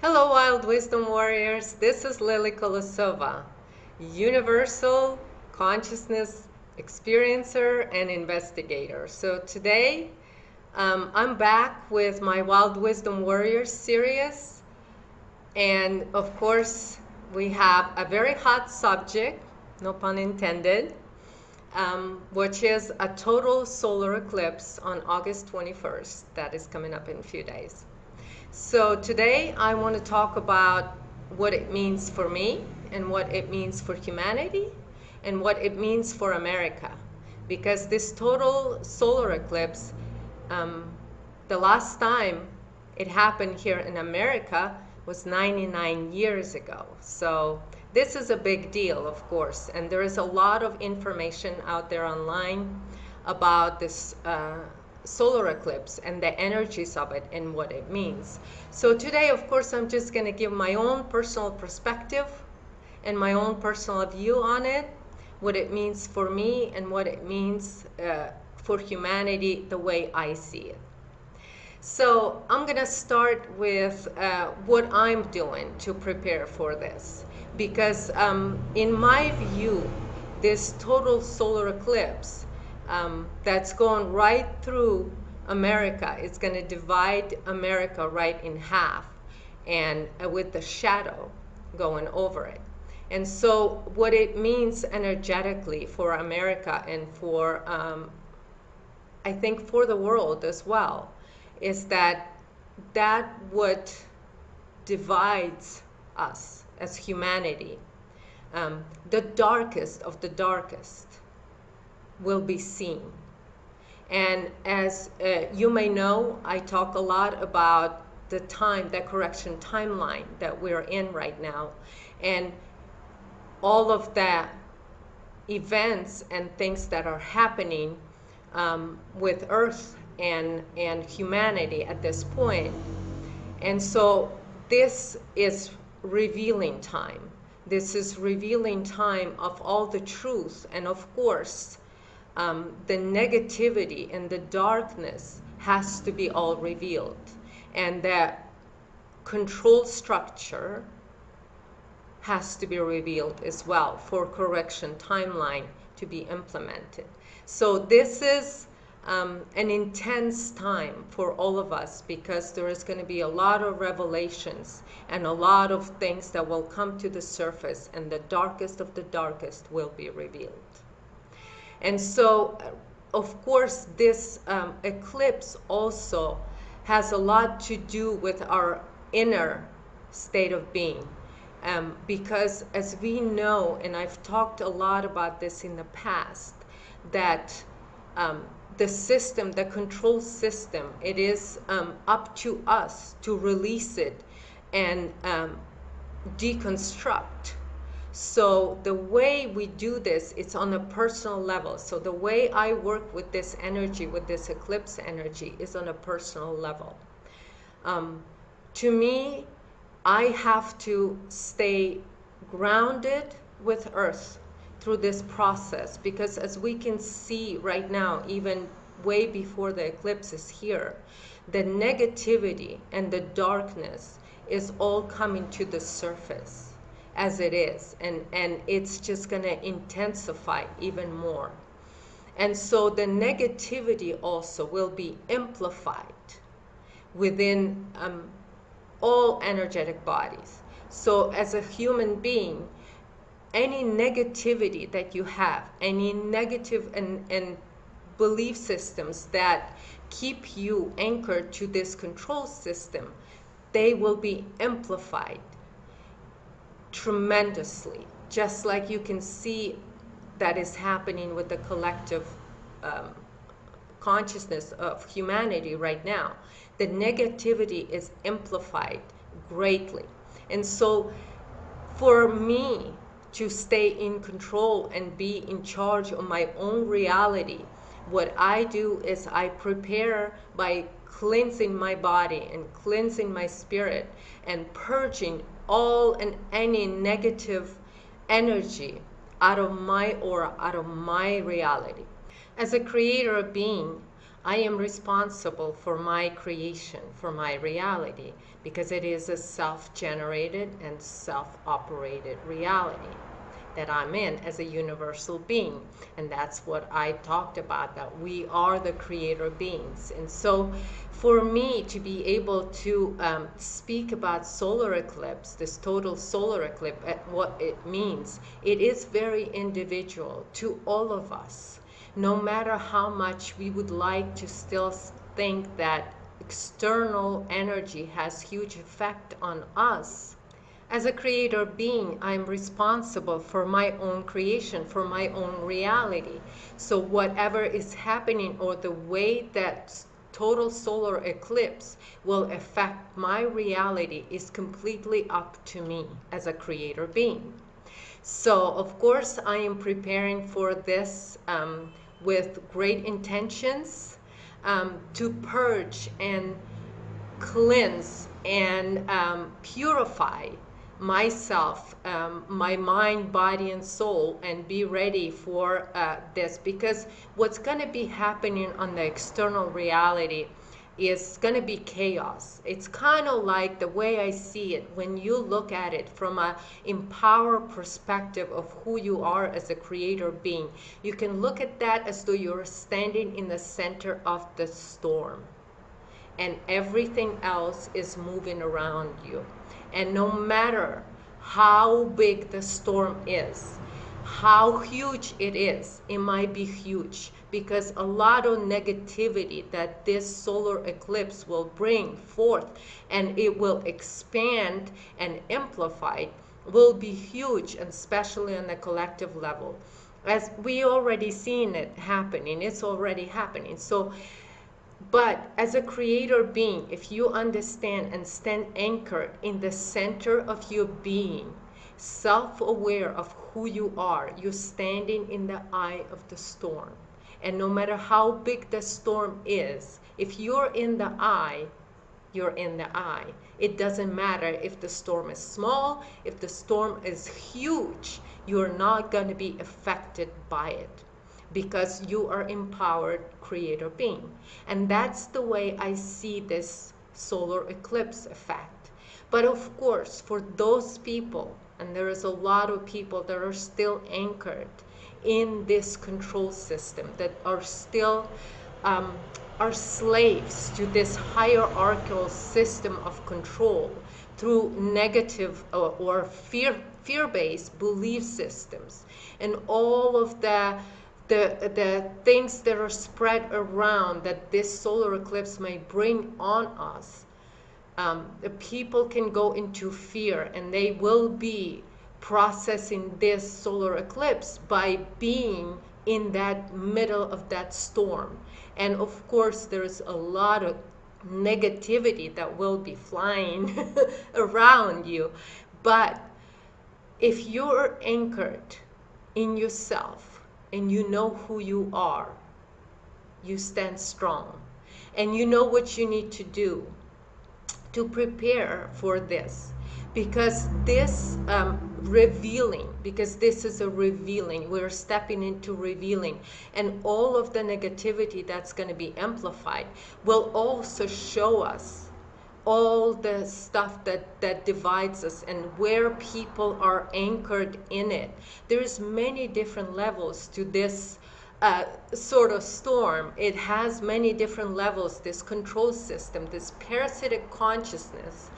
Hello, Wild Wisdom Warriors. This is Lily Kolosova, Universal Consciousness Experiencer and Investigator. So today, I'm back with my Wild Wisdom Warriors series. And of course, we have a very hot subject, no pun intended, which is a total solar eclipse on August 21st. That is coming up in a few days. So today I want to talk about what it means for me and what it means for humanity and what it means for America. Because this total solar eclipse, the last time it happened here in America was 99 years ago. So this is a big deal, of course, and there is a lot of information out there online about this solar eclipse and the energies of it and what it means. So today, of course, I'm just going to give my own personal perspective and my own personal view on it, what it means for me and what it means for humanity the way I see it. So I'm going to start with what I'm doing to prepare for this, because in my view, this total solar eclipse that's going right through America, it's going to divide America right in half, and with the shadow going over it. And so what it means energetically for America and for, I think, for the world as well, is that what divides us as humanity, the darkest of the darkest, will be seen. And as you may know, I talk a lot about the correction timeline that we're in right now, and all of the events and things that are happening with Earth and humanity at this point. And so this is revealing time. This is revealing time of all the truth, and of course, the negativity and the darkness has to be all revealed. And that control structure has to be revealed as well for correction timeline to be implemented. So this is an intense time for all of us, because there is going to be a lot of revelations and a lot of things that will come to the surface, and the darkest of the darkest will be revealed. And so, of course, this eclipse also has a lot to do with our inner state of being. Because as we know, and I've talked a lot about this in the past, that the system, the control system, it is up to us to release it and deconstruct. So the way we do this, it's on a personal level. So the way I work with this energy, with this eclipse energy, is on a personal level. To me, I have to stay grounded with Earth through this process, because as we can see right now, even way before the eclipse is here, the negativity and the darkness is all coming to the surface as it is, and it's just going to intensify even more. And so the negativity also will be amplified within all energetic bodies. So as a human being, any negativity that you have, any negative and belief systems that keep you anchored to this control system, they will be amplified tremendously, just like you can see that is happening with the collective consciousness of humanity right now. The negativity is amplified greatly. And so for me to stay in control and be in charge of my own reality, what I do is I prepare by cleansing my body and cleansing my spirit and purging all and any negative energy out of my aura, out of my reality. As a creator being, I am responsible for my creation, for my reality, because it is a self-generated and self-operated reality that I'm in as a universal being. And that's what I talked about, that we are the creator beings. And so for me to be able to speak about solar eclipse, this total solar eclipse, what it means, it is very individual to all of us. No matter how much we would like to still think that external energy has huge effect on us, as a creator being, I'm responsible for my own creation, for my own reality. So whatever is happening, or the way that total solar eclipse will affect my reality, is completely up to me as a creator being. So of course I am preparing for this with great intentions, to purge and cleanse and purify myself, my mind, body, and soul, and be ready for this. Because what's going to be happening on the external reality is going to be chaos. It's kind of like the way I see it when you look at it from a empowered perspective of who you are as a creator being. You can look at that as though you're standing in the center of the storm, and everything else is moving around you. And no matter how big the storm is, how huge it is, it might be huge, because a lot of negativity that this solar eclipse will bring forth, and it will expand and amplify, will be huge, and especially on the collective level. As we already seen it happening, it's already happening. So but as a creator being, if you understand and stand anchored in the center of your being, self-aware of who you are, you're standing in the eye of the storm. And no matter how big the storm is, if you're in the eye, you're in the eye. It doesn't matter if the storm is small, if the storm is huge, you're not going to be affected by it, because you are empowered creator being. And that's the way I see this solar eclipse effect. But of course, for those people, and there is a lot of people that are still anchored in this control system, that are still are slaves to this hierarchical system of control through negative or fear-based belief systems, and all of the things that are spread around that this solar eclipse may bring on us. The people can go into fear, and they will be processing this solar eclipse by being in that middle of that storm. And of course, there's a lot of negativity that will be flying around you. But if you're anchored in yourself, and you know who you are, you stand strong, and you know what you need to do to prepare for this. Because this revealing, because this is a revealing, we're stepping into revealing, and all of the negativity that's going to be amplified will also show us all the stuff that divides us, and where people are anchored in it. There's many different levels to this sort of storm. It has many different levels. This control system, this parasitic consciousness,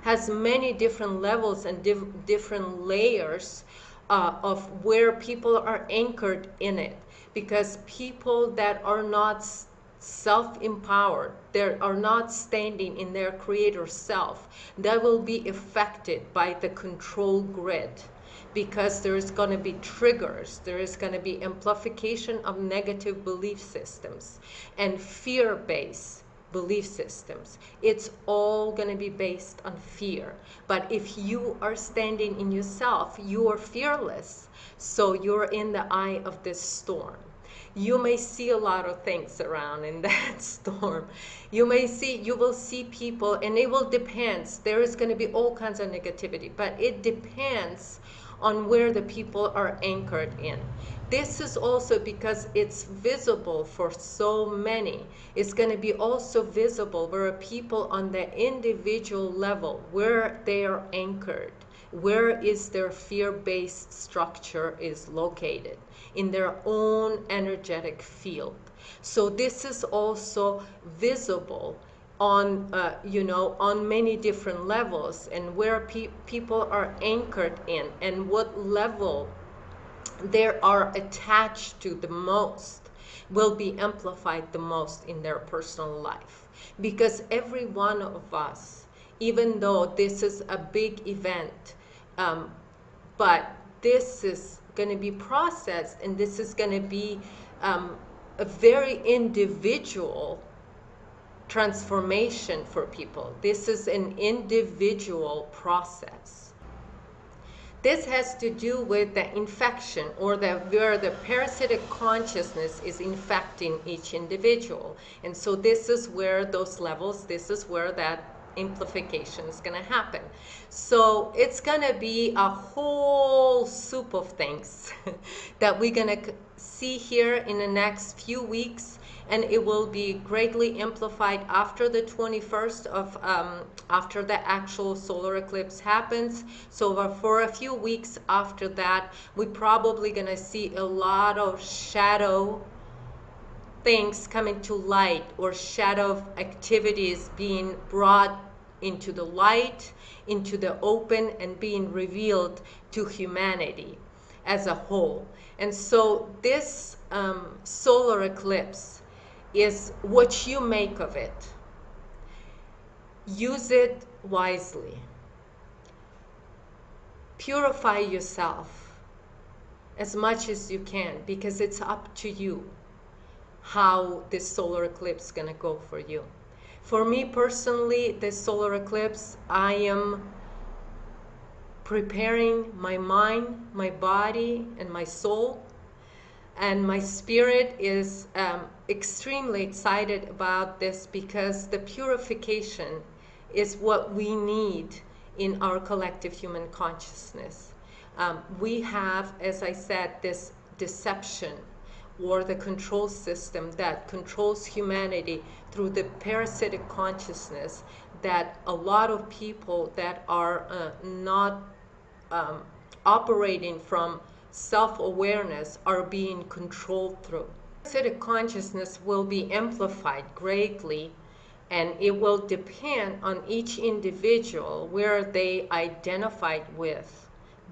has many different levels and different layers of where people are anchored in it. Because people that are not self-empowered, they are not standing in their creator self, that will be affected by the control grid, because there is going to be triggers, there is going to be amplification of negative belief systems and fear-based belief systems. It's all going to be based on fear. But if you are standing in yourself, you are fearless, so you're in the eye of this storm. You may see a lot of things around in that storm. You will see people, and it will depend. There is going to be all kinds of negativity, but it depends on where the people are anchored in. This is also because it's visible for so many. It's going to be also visible where people on the individual level, where they are anchored, where is their fear-based structure is located in their own energetic field. So this is also visible on on many different levels, and where people are anchored in and what level they are attached to the most will be amplified the most in their personal life. Because every one of us, even though this is a big event, but this is going to be processed, and this is going to be a very individual transformation for people. This is an individual process. This has to do with the infection, or where the parasitic consciousness is infecting each individual. And so this is where those levels, this is where that amplification is going to happen. So it's going to be a whole soup of things that we're going to see here in the next few weeks, and it will be greatly amplified after the 21st of after the actual solar eclipse happens. So for a few weeks after that, we're probably going to see a lot of shadow things coming to light, or shadow activities being brought into the light, into the open, and being revealed to humanity as a whole. And so this solar eclipse is what you make of it. Use it wisely. Purify yourself as much as you can, because it's up to you how this solar eclipse is going to go for you. For me personally, this solar eclipse, I am preparing my mind, my body, and my soul. And my spirit is extremely excited about this, because the purification is what we need in our collective human consciousness. We have, as I said, this deception, or the control system that controls humanity through the parasitic consciousness, that a lot of people that are not operating from self-awareness are being controlled through. Parasitic consciousness will be amplified greatly, and it will depend on each individual where they identified with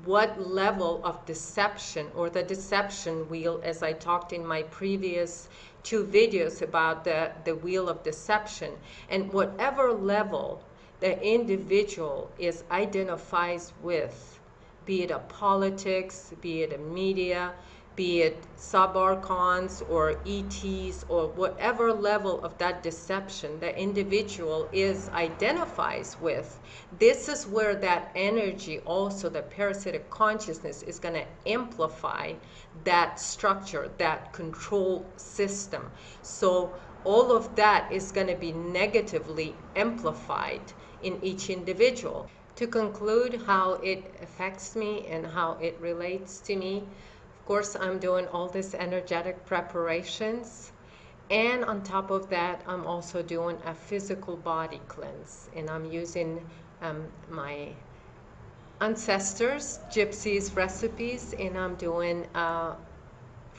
what level of deception, or the deception wheel, as I talked in my previous 2 videos about the wheel of deception. And whatever level the individual identifies with, be it a politics, be it a media, be it subarchons or ETs, or whatever level of that deception the individual identifies with, this is where that energy, also the parasitic consciousness, is going to amplify that structure, that control system. So all of that is going to be negatively amplified in each individual. To conclude how it affects me and how it relates to me, of course, I'm doing all this energetic preparations, and on top of that, I'm also doing a physical body cleanse, and I'm using my ancestors' gypsies recipes, and I'm doing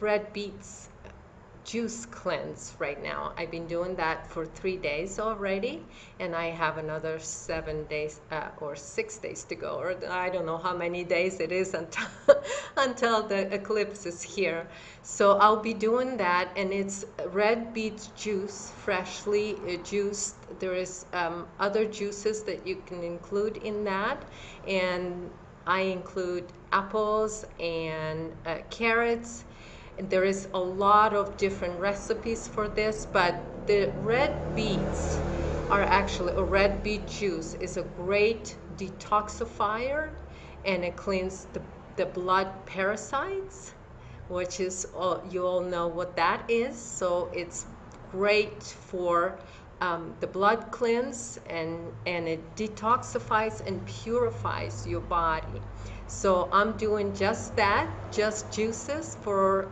red beets juice cleanse right now. I've been doing that for 3 days already, and I have another 7 days or 6 days to go, or I don't know how many days it is until the eclipse is here. So I'll be doing that, and it's red beet juice, freshly juiced. There is other juices that you can include in that, and I include apples and carrots. There is a lot of different recipes for this, but the red beets are actually, a red beet juice is a great detoxifier, and it cleans the blood parasites, which is, you all know what that is. So it's great for the blood cleanse, and it detoxifies and purifies your body. So I'm doing just that, just juices for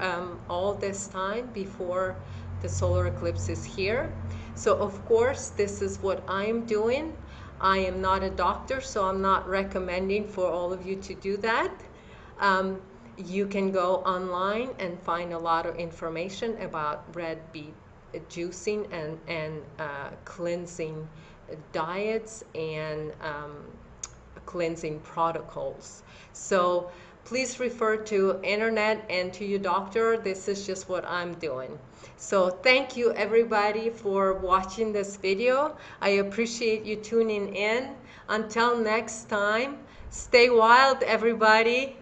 all this time before the solar eclipse is here. So of course, this is what I'm doing. I am not a doctor, so I'm not recommending for all of you to do that. You can go online and find a lot of information about red beet juicing and cleansing diets and cleansing protocols. So please refer to internet and to your doctor. This is just what I'm doing. So thank you everybody for watching this video. I appreciate you tuning in. Until next time, stay wild everybody.